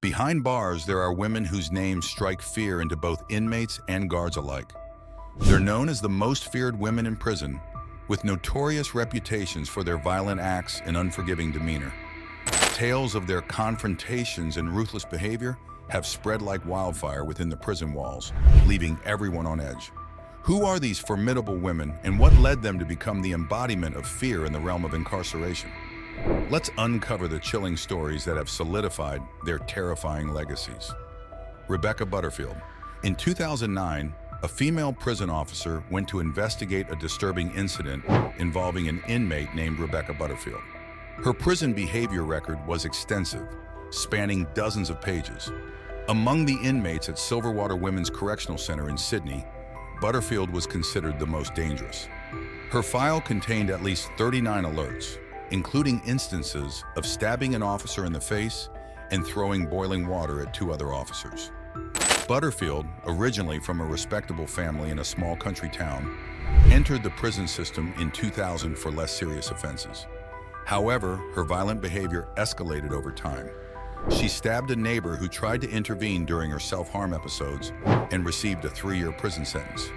Behind bars, there are women whose names strike fear into both inmates and guards alike. They're known as the most feared women in prison, with notorious reputations for their violent acts and unforgiving demeanor. Tales of their confrontations and ruthless behavior have spread like wildfire within the prison walls, leaving everyone on edge. Who are these formidable women, and what led them to become the embodiment of fear in the realm of incarceration? Let's uncover the chilling stories that have solidified their terrifying legacies. Rebecca Butterfield. In 2009, a female prison officer went to investigate a disturbing incident involving an inmate named Rebecca Butterfield. Her prison behavior record was extensive, spanning dozens of pages. Among the inmates at Silverwater Women's Correctional Center in Sydney, Butterfield was considered the most dangerous. Her file contained at least 39 alerts, including instances of stabbing an officer in the face and throwing boiling water at two other officers. Butterfield, originally from a respectable family in a small country town, entered the prison system in 2000 for less serious offenses. However, her violent behavior escalated over time. She stabbed a neighbor who tried to intervene during her self-harm episodes and received a 3-year prison sentence.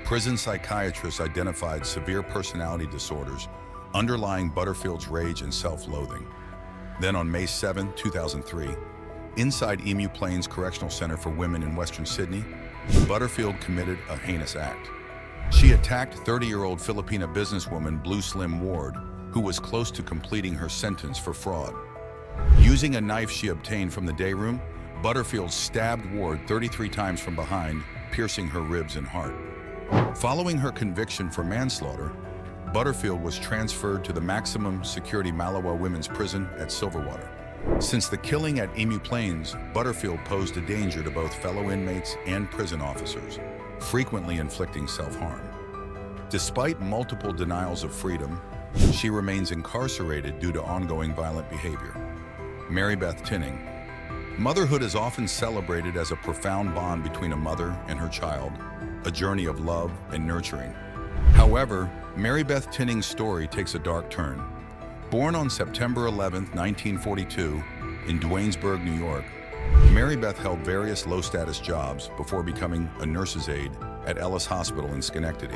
Prison psychiatrists identified severe personality disorders underlying Butterfield's rage and self-loathing. Then on May 7, 2003, inside Emu Plains Correctional Center for Women in Western Sydney, Butterfield committed a heinous act. She attacked 30-year-old Filipina businesswoman Blue Slim Ward, who was close to completing her sentence for fraud. Using a knife she obtained from the day room, Butterfield stabbed Ward 33 times from behind, piercing her ribs and heart. Following her conviction for manslaughter, Butterfield was transferred to the maximum security Malawa Women's Prison at Silverwater. Since the killing at Emu Plains, Butterfield posed a danger to both fellow inmates and prison officers, frequently inflicting self-harm. Despite multiple denials of freedom, she remains incarcerated due to ongoing violent behavior. Mary Beth Tinning. Motherhood is often celebrated as a profound bond between a mother and her child, a journey of love and nurturing. However, Mary Beth Tinning's story takes a dark turn. Born on September 11, 1942, in Duanesburg, New York, Mary Beth held various low-status jobs before becoming a nurse's aide at Ellis Hospital in Schenectady.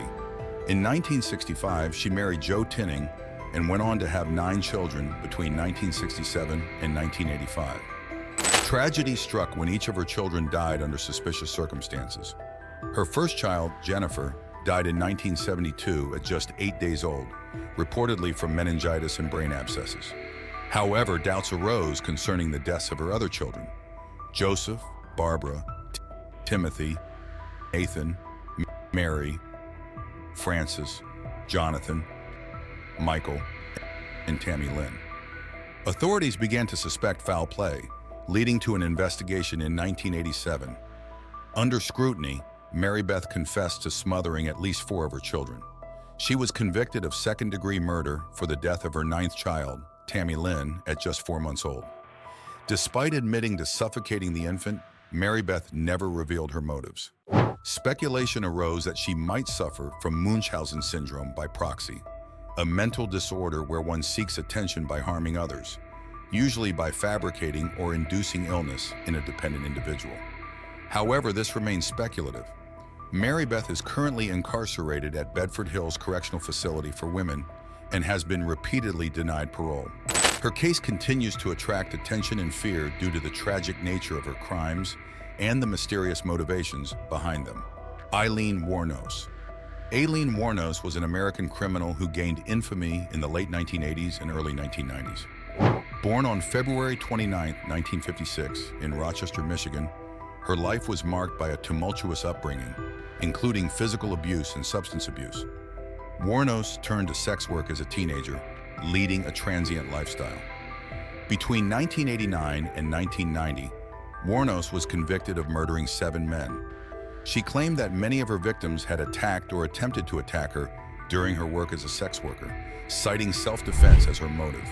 In 1965, she married Joe Tinning and went on to have 9 children between 1967 and 1985. Tragedy struck when each of her children died under suspicious circumstances. Her first child, Jennifer, died in 1972 at just 8 days old, reportedly from meningitis and brain abscesses. However, doubts arose concerning the deaths of her other children: Joseph, Barbara, Timothy, Nathan, Mary, Francis, Jonathan, Michael, and Tammy Lynn. Authorities began to suspect foul play, leading to an investigation in 1987. Under scrutiny, Mary Beth confessed to smothering at least 4 of her children. She was convicted of second-degree murder for the death of her 9th child, Tammy Lynn, at just 4 months old. Despite admitting to suffocating the infant, Mary Beth never revealed her motives. Speculation arose that she might suffer from Munchausen syndrome by proxy, a mental disorder where one seeks attention by harming others, usually by fabricating or inducing illness in a dependent individual. However, this remains speculative. Mary Beth is currently incarcerated at Bedford Hills Correctional Facility for Women and has been repeatedly denied parole. Her case continues to attract attention and fear due to the tragic nature of her crimes and the mysterious motivations behind them. Aileen Wuornos. Aileen Wuornos was an American criminal who gained infamy in the late 1980s and early 1990s. Born on February 29, 1956, in Rochester, Michigan, her life was marked by a tumultuous upbringing, including physical abuse and substance abuse. Wuornos turned to sex work as a teenager, leading a transient lifestyle. Between 1989 and 1990, Wuornos was convicted of murdering 7 men. She claimed that many of her victims had attacked or attempted to attack her during her work as a sex worker, citing self-defense as her motive.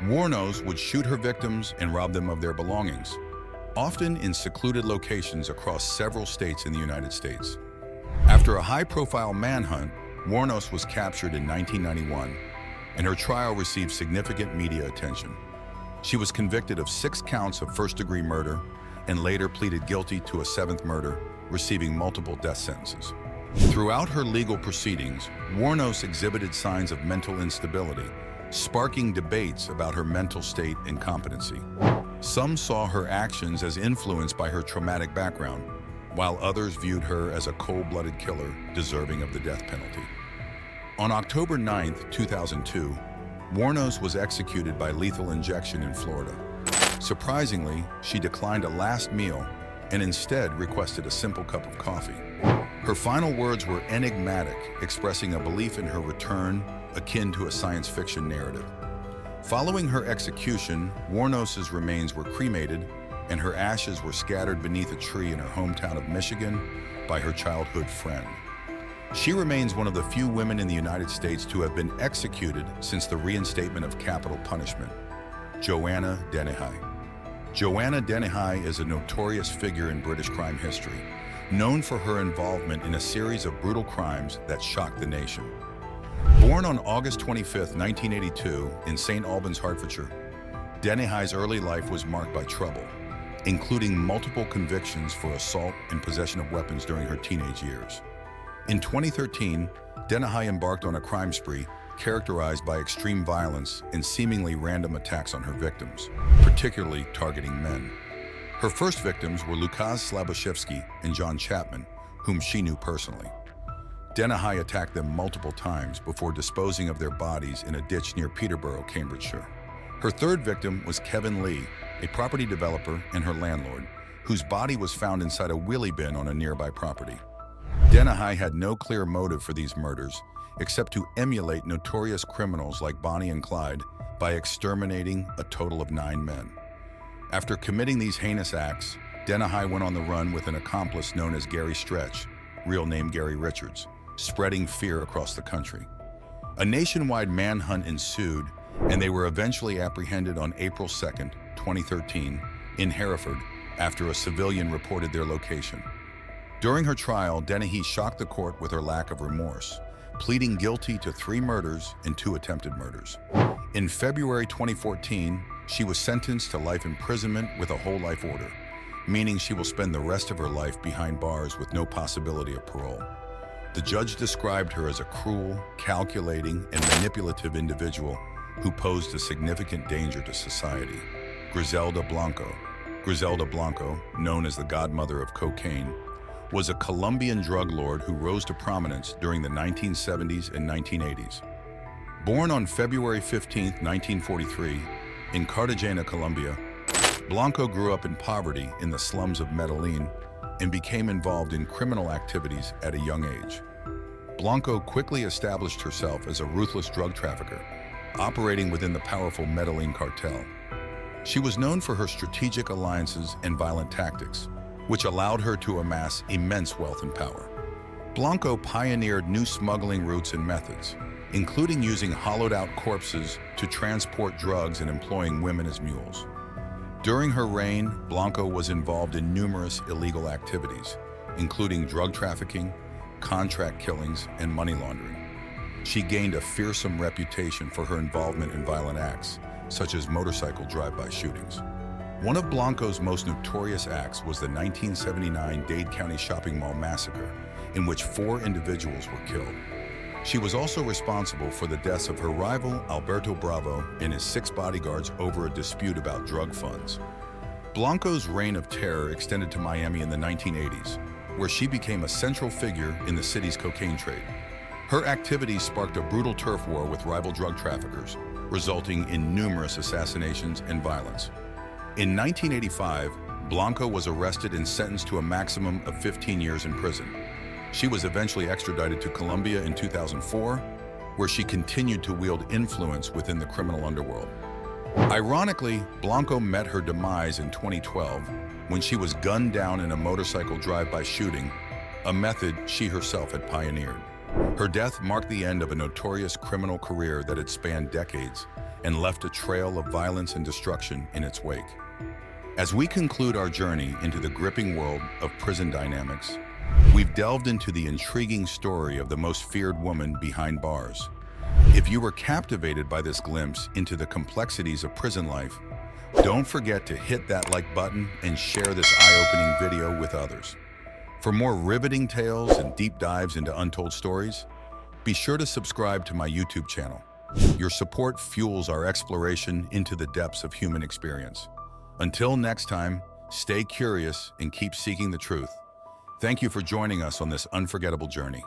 Wuornos would shoot her victims and rob them of their belongings, often in secluded locations across several states in the United States. After a high-profile manhunt, Wuornos was captured in 1991, and her trial received significant media attention. She was convicted of 6 counts of first-degree murder and later pleaded guilty to a 7th murder, receiving multiple death sentences. Throughout her legal proceedings, Wuornos exhibited signs of mental instability, sparking debates about her mental state and competency. Some saw her actions as influenced by her traumatic background, while others viewed her as a cold-blooded killer deserving of the death penalty. On October 9, 2002, Wuornos was executed by lethal injection in Florida. Surprisingly, she declined a last meal and instead requested a simple cup of coffee. Her final words were enigmatic, expressing a belief in her return akin to a science fiction narrative. Following her execution, Wuornos's remains were cremated and her ashes were scattered beneath a tree in her hometown of Michigan by her childhood friend. She remains one of the few women in the United States to have been executed since the reinstatement of capital punishment. Joanna Dennehy. Joanna Dennehy is a notorious figure in British crime history, known for her involvement in a series of brutal crimes that shocked the nation. Born on August 25, 1982, in St. Albans, Hertfordshire, Dennehy's early life was marked by trouble, including multiple convictions for assault and possession of weapons during her teenage years. In 2013, Dennehy embarked on a crime spree characterized by extreme violence and seemingly random attacks on her victims, particularly targeting men. Her first victims were Lukasz Slaboszewski and John Chapman, whom she knew personally. Dennehy attacked them multiple times before disposing of their bodies in a ditch near Peterborough, Cambridgeshire. Her third victim was Kevin Lee, a property developer and her landlord, whose body was found inside a wheelie bin on a nearby property. Dennehy had no clear motive for these murders, except to emulate notorious criminals like Bonnie and Clyde by exterminating a total of 9 men. After committing these heinous acts, Dennehy went on the run with an accomplice known as Gary Stretch, real name Gary Richards, spreading fear across the country. A nationwide manhunt ensued, and they were eventually apprehended on April 2, 2013, in Hereford after a civilian reported their location. During her trial, Dennehy shocked the court with her lack of remorse, pleading guilty to 3 murders and 2 attempted murders. In February 2014, she was sentenced to life imprisonment with a whole life order, meaning she will spend the rest of her life behind bars with no possibility of parole. The judge described her as a cruel, calculating, and manipulative individual who posed a significant danger to society. Griselda Blanco. Griselda Blanco, known as the godmother of cocaine, was a Colombian drug lord who rose to prominence during the 1970s and 1980s. Born on February 15, 1943, in Cartagena, Colombia, Blanco grew up in poverty in the slums of Medellin and became involved in criminal activities at a young age. Blanco quickly established herself as a ruthless drug trafficker, operating within the powerful Medellin cartel. She was known for her strategic alliances and violent tactics, which allowed her to amass immense wealth and power. Blanco pioneered new smuggling routes and methods, including using hollowed-out corpses to transport drugs and employing women as mules. During her reign, Blanco was involved in numerous illegal activities, including drug trafficking, contract killings, and money laundering. She gained a fearsome reputation for her involvement in violent acts, such as motorcycle drive-by shootings. One of Blanco's most notorious acts was the 1979 Dade County shopping mall massacre, in which 4 individuals were killed. She was also responsible for the deaths of her rival, Alberto Bravo, and his 6 bodyguards over a dispute about drug funds. Blanco's reign of terror extended to Miami in the 1980s, where she became a central figure in the city's cocaine trade. Her activities sparked a brutal turf war with rival drug traffickers, resulting in numerous assassinations and violence. In 1985, Blanco was arrested and sentenced to a maximum of 15 years in prison. She was eventually extradited to Colombia in 2004, where she continued to wield influence within the criminal underworld. Ironically, Blanco met her demise in 2012 when she was gunned down in a motorcycle drive-by shooting, a method she herself had pioneered. Her death marked the end of a notorious criminal career that had spanned decades and left a trail of violence and destruction in its wake. As we conclude our journey into the gripping world of prison dynamics, we've delved into the intriguing story of the most feared woman behind bars. If you were captivated by this glimpse into the complexities of prison life, Don't forget to hit that like button and share this eye-opening video with others. For more riveting tales and deep dives into untold stories, be sure to subscribe to my YouTube channel. Your support fuels our exploration into the depths of human experience. Until next time, stay curious and keep seeking the truth. Thank you for joining us on this unforgettable journey.